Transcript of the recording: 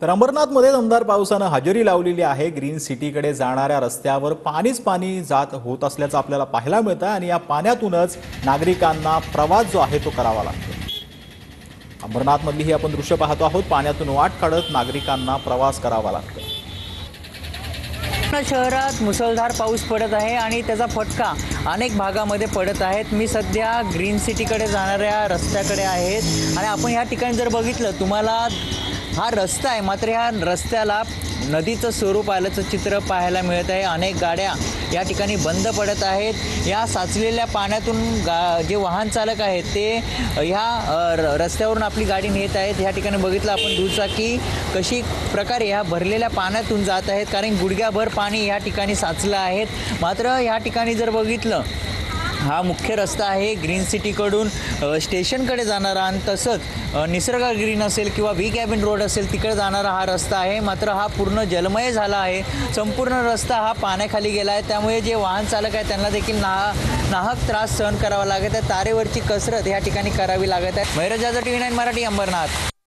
तर अंबरनाथमध्ये दमदार पावसानं हजेरी लावलेली आहे। ग्रीन सिटीकडे जाणाऱ्या रस्त्यावर पाणीच पाणी जात होत असल्याचं आपल्याला पाहायला मिळतं आणि या पाण्यातूनच नागरिकांना प्रवास जो आहे तो करावा लागतो। अंबरनाथमधली ही आपण दृश्य पाहतो आहोत। पाण्यातून वाट काढत नागरिकांना प्रवास करावा लागतो। शहरात मुसळधार पाऊस पडत आहे आणि त्याचा फटका अनेक भागामध्ये पडत आहेत। मी सध्या ग्रीन सिटीकडे जाणाऱ्या रस्त्याकडे आहेत आणि आपण या ठिकाणी जर बघितलं तुम्हाला हा रस्ता आहे, मात्र ह्या रस्त्याला नदीचं स्वरूप आल्याचं चित्र पाहायला मिळत आहे। अनेक गाड्या या ठिकाणी बंद पडत आहेत। या साचलेल्या पाण्यातून जे वाहन चालक आहेत ते ह्या रस्त्यावरून आपली गाडी नेत आहेत। या ठिकाणी बघितलं आपण दुचाकी कशी प्रकारे ह्या भरलेल्या पाण्यातून जात आहेत, कारण गुडघ्याभर पाणी या ठिकाणी साचलं आहे। मात्र या ठिकाणी जर बघितलं हा मुख्य रस्ता आहे ग्रीन सिटीकडून स्टेशनकडे जाणारा आणि तसंच निसर्ग ग्रीन असेल किंवा व्ही कॅबिन रोड असेल तिकडे जाणारा हा रस्ता आहे। मात्र हा पूर्ण जलमय झाला आहे। संपूर्ण रस्ता हा पाण्याखाली गेला आहे, त्यामुळे जे वाहन चालक आहेत त्यांना देखील नाहक त्रास सहन करावा लागत आहे। तारेवरची कसरत या ठिकाणी करावी लागत आहे। महिरजाचा TV9 मराठी, अंबरनाथ।